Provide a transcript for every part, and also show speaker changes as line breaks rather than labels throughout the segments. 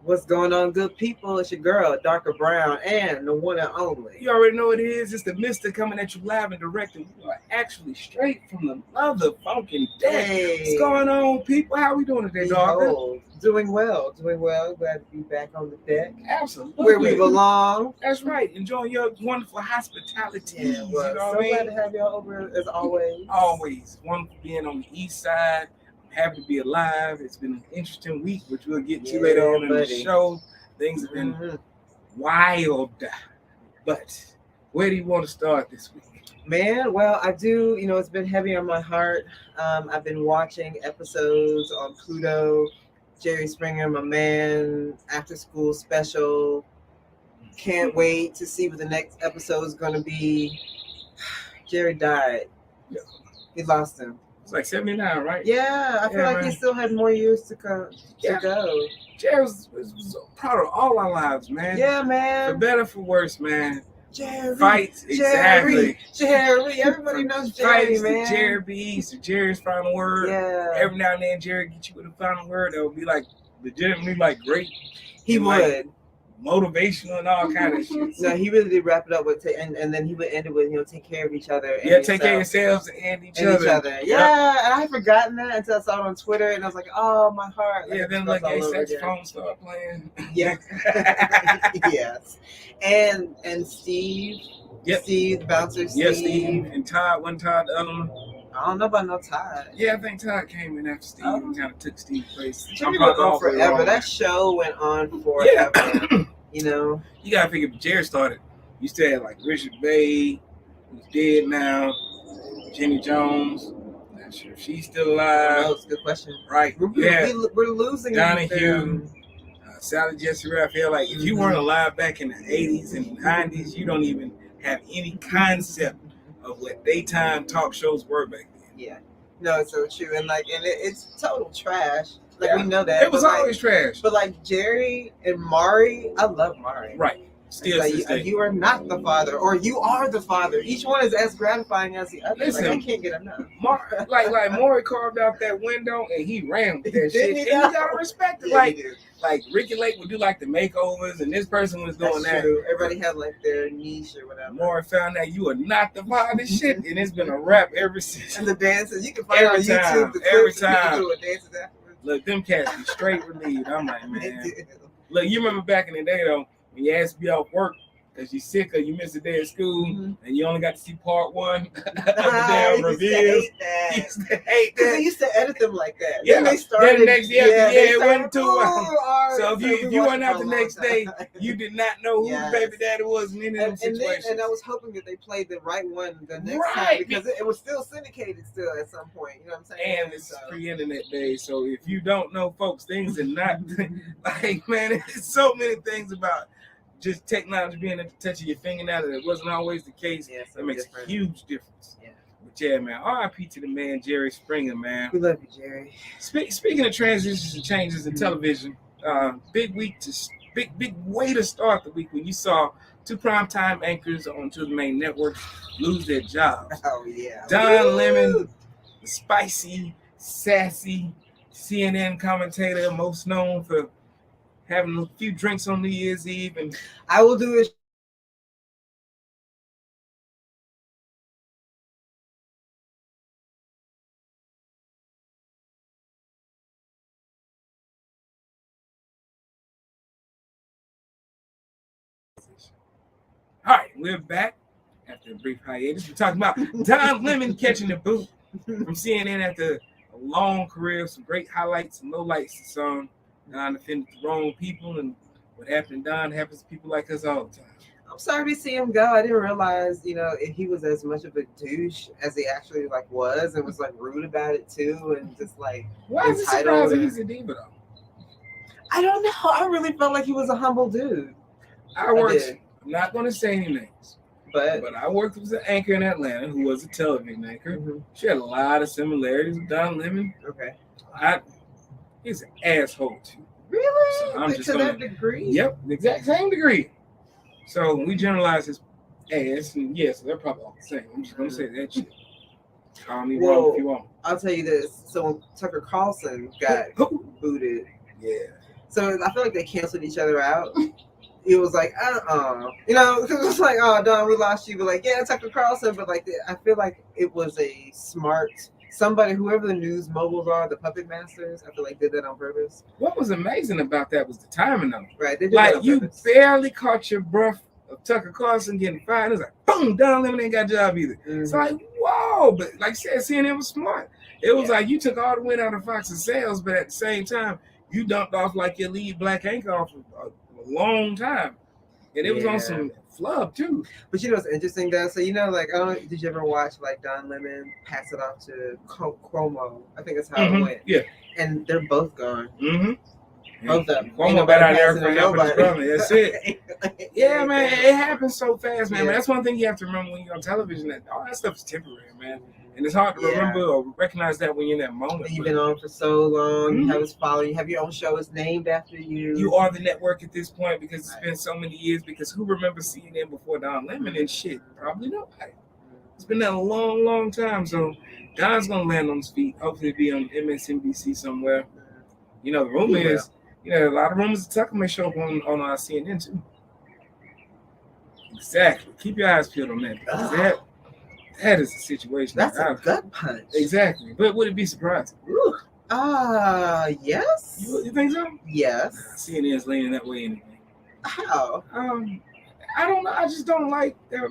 What's going on, good people? It's your girl, Darker Brown, and the one and only.
You already know what it is. It's the Mista coming at you live and direct. And we are actually straight from the motherfucking deck.
Hey.
What's going on, people? How we doing today, Darker?
Doing well. Glad to be back on the deck.
Absolutely.
Where we belong.
That's right. Enjoying your wonderful hospitality.
Yeah, well,
you know
so glad to have y'all over as always.
Always. Wonderful being on the east side. Happy to be alive. It's been an interesting week, which we'll get to later on in the show. Things have been wild. But where do you want to start this week?
Man, well, I do. It's been heavy on my heart. I've been watching episodes on Pluto, Jerry Springer, my man, after school special. Can't wait to see what the next episode is going to be. Jerry died.
Yeah.
He lost him.
It's like 79, right?
Yeah, I feel like he still had more years to go.
Jerry was proud of all our lives, man.
Yeah, man.
For better, for worse, man.
Jerry.
Fights, exactly.
Jerry. Everybody knows Jerry,
fights,
man.
The Jerry B's, the Jerry's final word.
Yeah.
Every now and then, Jerry get you with a final word that would be like legitimately like great.
He would.
Like, motivational and all kind of shit.
No, he really did wrap it up with, and then he would end it with, take care of each other.
And take care of yourselves and each other.
Yeah, and I had forgotten that until I saw it on Twitter, and I was like, oh, my heart.
Like, then like a saxophone started playing.
Yeah. Yes. And Steve.
Yep.
Steve, the bouncer, Steve.
Yeah, Steve. And Todd, the other one.
I don't know about no Todd.
Yeah, I think Todd came in after Steve and kind of took Steve's place.
Jimmy went on forever. That show went on forever.
Yeah.
You
gotta figure if Jerry started, you still had like Richard Bay, who's dead now, Jenny Jones. Not sure if she's still alive.
That was a good question.
Right.
We're losing
Donahue, Sally Jesse Raphael. Like if you weren't alive back in the 80s and 90s, you don't even have any concept of what daytime talk shows were back then.
Yeah. No, it's so true. And it's total trash. We know that.
It was always trash.
But Jerry and Mari, I love Mari.
Right. Still
you are not the father, or you are the father. Each one is as gratifying as the other.
Listen,
I can't get enough.
Maury carved out that window and he ran with that shit. And you gotta respect it.
Yeah,
like Ricky Lake would do the makeovers, and this person was doing that.
True. Everybody had their niche or whatever.
Maury found out you are not the father shit, and it's been a rap ever since.
And the dances, you can find on YouTube the clips doing dances afterwards.
Look, them cats be straight relieved. I'm like, man. Look, you remember back in the day though, when you asked to be off work because you're sick or you missed a day of school and you only got to see part one of the damn reviews.
You used to hate that. They used to edit them like that.
Yeah.
Then they started.
Then next, it wasn't too
long.
So if you went out the next day, you did not know who the baby daddy was in any of them situations.
And I was hoping that they played the right one the next time because it was still syndicated still at some point. You know what I'm saying?
And it's pre-internet days, so if you don't know, folks, things are not man, there's so many things about just technology being at the touch of your finger now that it wasn't always the case.
Yeah,
it makes a huge difference. Yeah. But yeah, man, RIP to the man, Jerry Springer, man.
We love you, Jerry.
Speaking of transitions and changes in television, big way to start the week when you saw two primetime anchors on two of the main networks lose their jobs.
Oh, yeah.
Don Lemon, the spicy, sassy CNN commentator, most known for having a few drinks on New Year's Eve, and
I will do it.
All right, we're back after a brief hiatus. We're talking about Don Lemon catching the boot from CNN after a long career, some great highlights and lowlights. Some Don offended the wrong people, and what happened to Don happens to people like us all the time.
I'm sorry to see him go. I didn't realize, he was as much of a douche as he actually was, and was rude about it too, and just
why is it surprising he's a diva though?
I don't know. I really felt like he was a humble dude.
I'm not going to say any names, but I worked with an anchor in Atlanta who was a television anchor. Mm-hmm. She had a lot of similarities with Don Lemon.
Okay.
He's an asshole too.
Really?
So I'm just
that degree?
Yep, the exact same degree. So when we generalize his ass, and yes, they're probably all the same. I'm just going to say that shit. Call me wrong if you want.
I'll tell you this. So when Tucker Carlson got booted,
yeah,
So I feel like they canceled each other out. It was like, because it was like, oh, Don, we lost you. But like, yeah, Tucker Carlson. But like, I feel like it was a smart somebody, whoever the news moguls are, the puppet masters. I feel like did that on purpose.
What was amazing about that was the timing of it.
Right, they did that
Like
on
you
purpose.
barely caught your breath of Tucker Carlson getting fired. It was like, boom, Don Lemon ain't got a job either.
Mhm.
It's like, whoa. But like I said, CNN was smart. It was
Yeah.
like you took all the wind out of Fox's sails, but at the same time, you dumped off like your lead black anchor off for a long time. And it was on some flub too.
But you know what's interesting though? So you know, like, did you ever watch like Don Lemon pass it off to Cuomo? I think that's how it went.
Yeah.
And they're both gone.
Mm-hmm.
Both of them.
Cuomo got out there for nobody. That's it. Yeah, man, it happens so fast, man.
Yeah.
But that's one thing you have to remember when you're on television. That all that stuff is temporary, man. And it's hard to remember or recognize that when you're in that moment.
You've been on for so long. You have us follow. You have your own show. It's named after you.
You are the network at this point because it's been so many years. Because who remembers CNN before Don Lemon and shit? Probably nobody. It's been that a long, long time. So Don's gonna land on his feet. Hopefully, be on MSNBC somewhere. You know, the rumor is, a lot of rumors of Tucker may show up on CNN too. Exactly. Keep your eyes peeled on that. Because that is a situation.
That's a gut punch.
Exactly. But would it be surprising?
Yes.
You think so?
Yes.
CNN's leaning that way anyway.
How?
I don't know. I just don't like their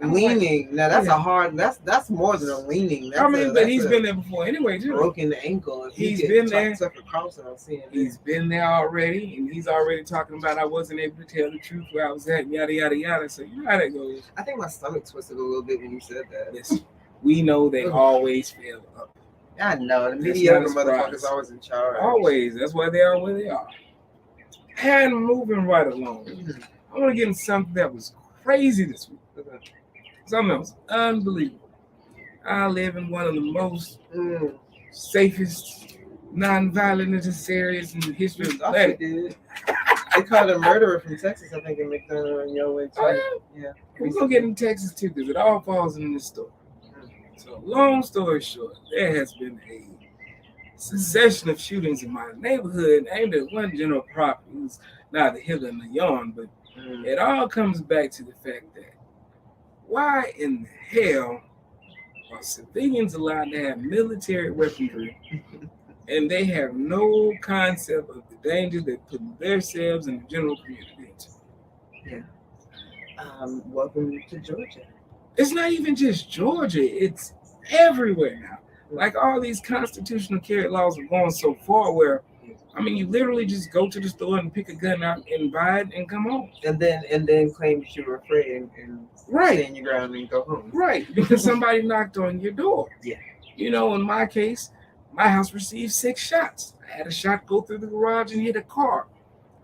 leaning. Now that's a hard. That's more than a leaning.
But he's been there before anyway too.
Broken ankle.
He's been there.
Tucker Carlson on CNN.
He's been there already, and he's already talking about I wasn't able to tell the truth where I was at, yada yada yada. So you know how that goes.
I think my stomach twisted a little bit when you said that.
Listen, we know they always fail up.
I know the mediocre motherfuckers always in charge.
Always. That's why they are where they are. And moving right along, I want to get into something that was crazy this week. Something else unbelievable. I live in one of the most safest, non-violent areas in the history of the planet.
They caught a murderer from Texas, I think, in McDonough and Yo way too. Yeah.
We're gonna get in Texas too, because it all falls in this story. So, long story short, there has been a succession of shootings in my neighborhood aimed at one general property. It's neither here nor yon, but it all comes back to the fact that why in the hell are civilians allowed to have military weaponry and they have no concept of the danger they put themselves and the general community into?
Yeah. Welcome to Georgia.
It's not even just Georgia, it's everywhere now. Like all these constitutional carry laws are going so far where, I mean, you literally just go to the store and pick a gun out and buy it and come home.
And then claim that you were afraid and stay in your ground and go home.
Right, because somebody knocked on your door.
Yeah.
You know, in my case, my house received 6 shots. I had a shot go through the garage and hit a car.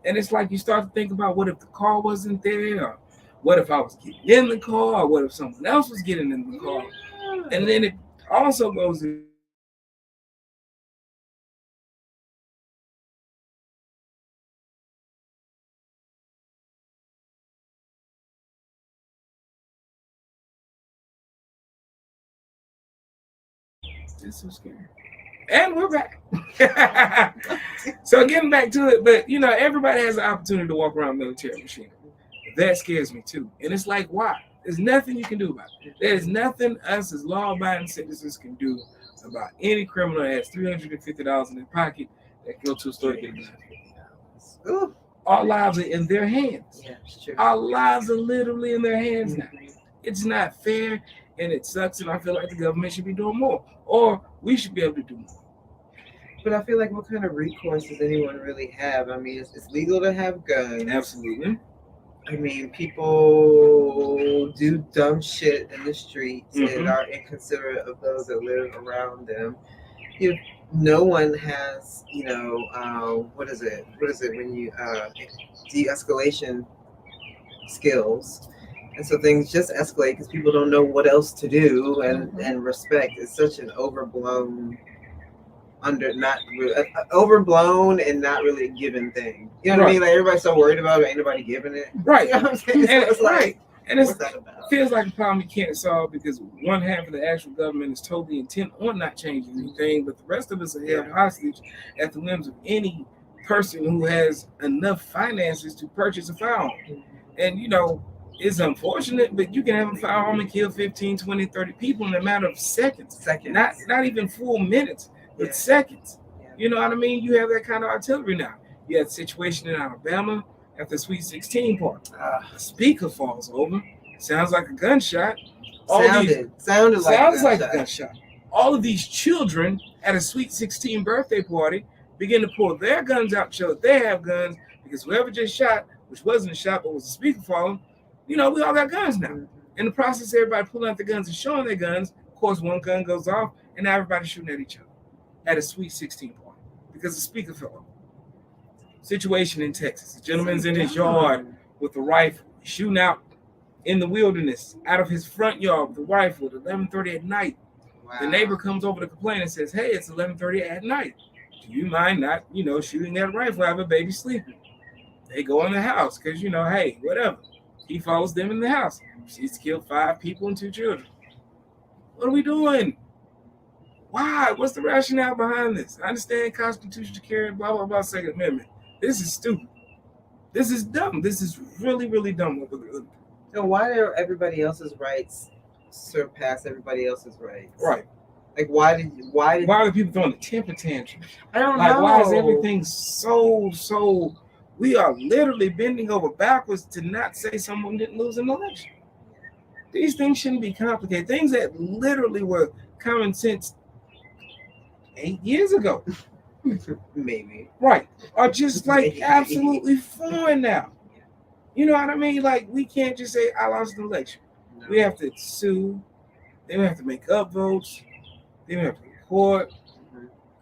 And it's like you start to think about what if the car wasn't there, or what if I was getting in the car, or what if someone else was getting in the car. And then it also goes to it's so scary. And we're back. So getting back to it, but you know, everybody has the opportunity to walk around military machinery. That scares me too. And it's like, why? There's nothing you can do about it. There's nothing us as law-abiding citizens can do about any criminal that has $350 in their pocket that go to a store to get a gun. Our lives are in their hands.
Yeah, it's true.
Our lives are literally in their hands now. It's not fair, and it sucks, and I feel like the government should be doing more, or we should be able to do more.
But I feel like what kind of recourse does anyone really have? I mean, it's legal to have guns.
Absolutely.
I mean, people do dumb shit in the streets and are inconsiderate of those that live around them. You know, no one has, what is it when you de-escalation skills. And so things just escalate because people don't know what else to do, and respect is such an overblown and not really a given thing. You know what I mean? Like everybody's so worried about it, ain't nobody giving it.
Right.
You know what I'm saying?
And
it's like,
and
what's that about?
It feels like a problem you can't solve because one half of the actual government is totally intent on not changing anything, but the rest of us are held hostage at the whims of any person who has enough finances to purchase a firearm. And, it's unfortunate, but you can have a firearm and kill 15, 20, 30 people in a matter of seconds. Not even full minutes, but seconds.
Yeah.
You know what I mean? You have that kind of artillery now. You had a situation in Alabama at the Sweet 16 party. A speaker falls over. Sounds like a gunshot.
Sounded like
a gunshot. All of these children at a Sweet 16 birthday party begin to pull their guns out, show that they have guns, because whoever just shot, which wasn't a shot but was a speaker falling, we all got guns now. In the process, everybody pulling out the guns and showing their guns. Of course, one gun goes off, and now everybody's shooting at each other at a Sweet 16 party because the speaker fell over. Situation in Texas. The gentleman's in his yard with a rifle, shooting out in the wilderness, out of his front yard with a rifle at 11:30 at night.
Wow.
The neighbor comes over to complain and says, "Hey, it's 11:30 at night. Do you mind not, shooting that rifle? I have a baby sleeping." They go in the house because, hey, whatever. He follows them in the house. She's killed 5 people and 2 children. What are we doing? Why? What's the rationale behind this? I understand Constitution to carry, blah, blah, blah, Second Amendment. This is stupid. This is dumb. This is really, really dumb.
So why do everybody else's rights surpass everybody else's rights?
Right.
Like, why are the
people throwing the temper tantrum?
I don't know.
Why is everything so... We are literally bending over backwards to not say someone didn't lose an election. These things shouldn't be complicated. Things that literally were common sense 8 years ago.
Maybe.
Right. Are just absolutely foreign now. You know what I mean? Like, we can't just say, I lost an election. No. We have to sue. Then we have to make upvotes. Then we have to report.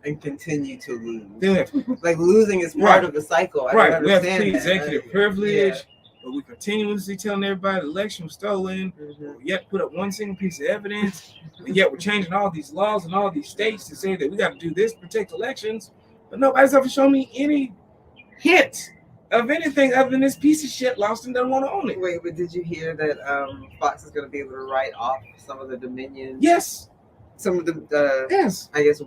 And continue to lose. Like, losing is part of the cycle.
We have to plead executive privilege, but we continuously telling everybody the election was stolen. Yet put up one single piece of evidence. And yet we're changing all these laws in all these states to say that we got to do this to protect elections. But nobody's ever shown me any hint of anything other than this piece of shit lost and doesn't want to own it.
Wait, but did you hear that Fox is going to be able to write off some of the Dominion?
Yes.
Some of the
yes.
I guess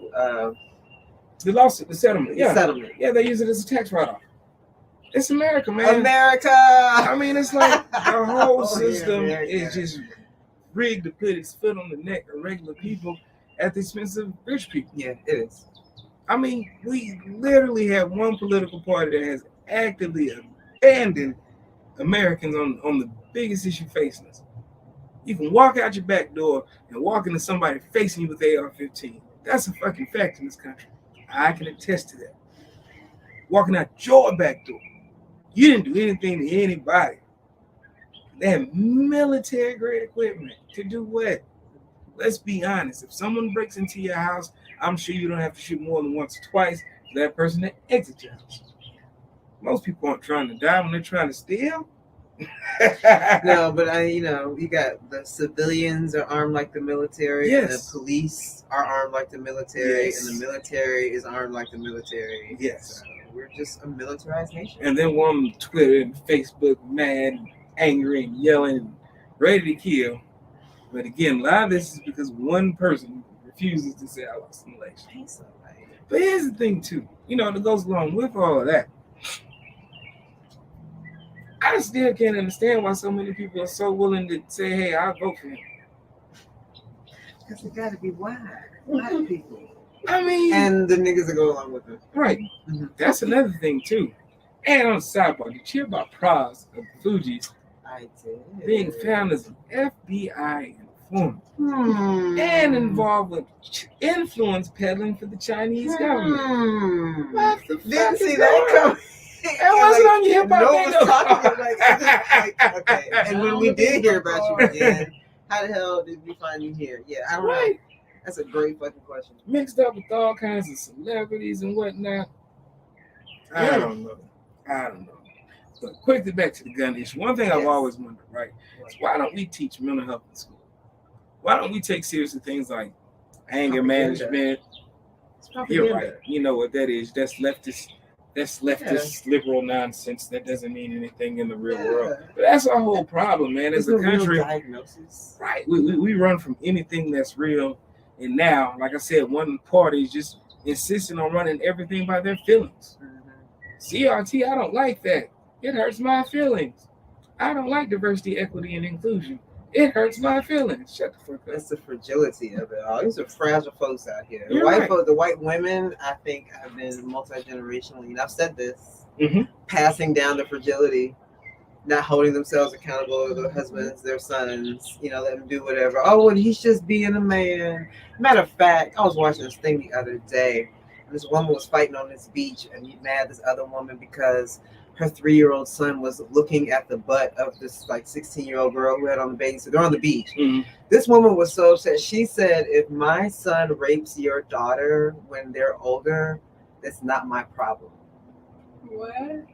the lawsuit, the settlement.
The settlement.
Yeah, they use it as a tax write-off. It's America, man.
America!
I mean, it's like the whole system is just rigged to put its foot on the neck of regular people at the expense of rich people.
Yeah, it is.
I mean, we literally have one political party that has actively abandoned Americans on the biggest issue facing us. You can walk out your back door and walk into somebody facing you with AR-15. That's a fucking fact in this country. I can attest to that. Walking out your back door. You didn't do anything to anybody. They have military-grade equipment to do what? Let's be honest. If someone breaks into your house, I'm sure you don't have to shoot more than once or twice for that person to exit your house. Most people aren't trying to die when they're trying to steal.
No, but you got the civilians are armed like the military, and the police are armed like the military, and the military is armed like the military.
Yes.
So we're just a militarized nation.
And then one on Twitter and Facebook, mad, angry, and yelling, and ready to kill. But again, a lot of this is because one person refuses to say I lost an election. But here's the thing too, that goes along with all of that. I still can't understand why so many people are so willing to say, hey, I'll vote for him.
Because they got to be white people.
I mean...
And the niggas that go along with them.
Right. Mm-hmm. That's another thing, too. And on the sidebar, did you hear about Praz of the Fugees?
I did.
Being found as an FBI informant. And involved with influence peddling for the Chinese government. What the fuck
didn't see that coming.
That wasn't on your hip hop.
Okay. And when we did hear about you again, how the hell did we find you here? Yeah, I don't know. That's a great fucking question.
Mixed up with all kinds of celebrities and whatnot. I don't know. But quickly back to the gun issue. One thing I've always wondered, right, is why don't we teach mental health in school? Why don't we take seriously things like anger management? You're right. You know what that is. That's leftist liberal nonsense. That doesn't mean anything in the real world. But that's our whole problem, man. As a country,
diagnosis.
Right? We run from anything that's real, and now, like I said, one party is just insisting on running everything by their feelings. CRT, I don't like that. It hurts my feelings. I don't like diversity, equity, and inclusion. It hurts my feelings. Shut the fuck up.
That's the fragility of it all. These are fragile folks out here.
You're right.
The white women, I think, have been multi-generationally, and I've said this,
Mhm.
passing down the fragility, not holding themselves accountable to their husbands, their sons, let them do whatever. Oh, and he's just being a man. Matter of fact, I was watching this thing the other day, and this woman was fighting on this beach, and he mad at this other woman because her 3-year-old son was looking at the butt of this like 16-year-old girl who had on the bathing suit. They're on the beach.
Mm-hmm.
This woman was so upset. She said, "If my son rapes your daughter when they're older, it's not my problem."
What?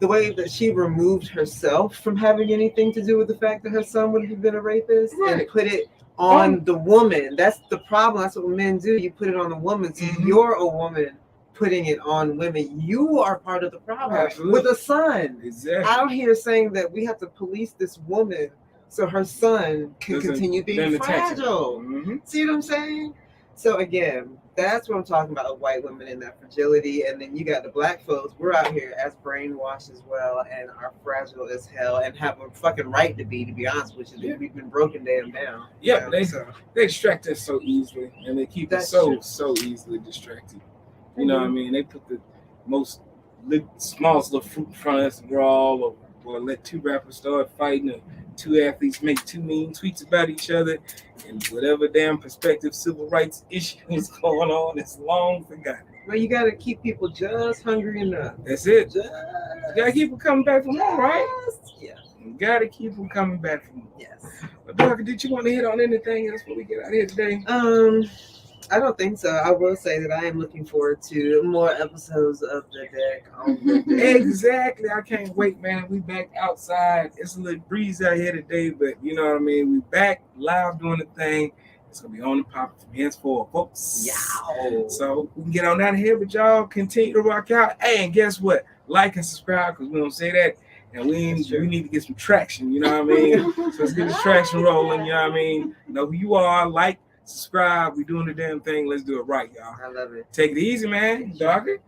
The way that she removed herself from having anything to do with the fact that her son would have been a rapist,
right,
and put it on the woman. That's the problem. That's what men do. You put it on the woman. So you're a woman putting it on women. You are part of the problem. Absolutely. With a son.
Exactly.
Out here saying that we have to police this woman so her son can continue being fragile.
Mm-hmm.
See what I'm saying? So again, that's what I'm talking about, white women and that fragility. And then you got the black folks. We're out here as brainwashed as well and are fragile as hell and have a fucking right to be honest with you. We've been broken down.
Yeah, they distract us so easily, and they keep us so easily distracted. You know what I mean? They put the smallest little fruit in front of us, and we're all over. Or let two rappers start fighting, or two athletes make two mean tweets about each other, and whatever damn perspective civil rights issue is going on, it's long forgotten.
Well, you got to keep people just hungry enough.
That's it. You got to keep them coming back for more, right?
Yeah.
You got to keep them coming back for more.
Yes.
But Doctor, did you want to hit on anything else before we get out of here today?
I don't think so. I will say that I am looking forward to more episodes of The Deck on the Deck.
Exactly. I can't wait, man. We back outside. It's a little breeze out here today, but you know what I mean? We back live doing the thing. It's going to be on the pop from henceforth, folks.
Yeah.
So we can get on out of here, but y'all continue to rock out. Hey, and guess what? Like and subscribe, because we don't say that. And we need to get some traction, you know what I mean? So let's get this traction rolling, you know what I mean? Know who you are, like, subscribe. We doing the damn thing. Let's do it right, y'all.
I love it.
Take it easy, man. Doctor.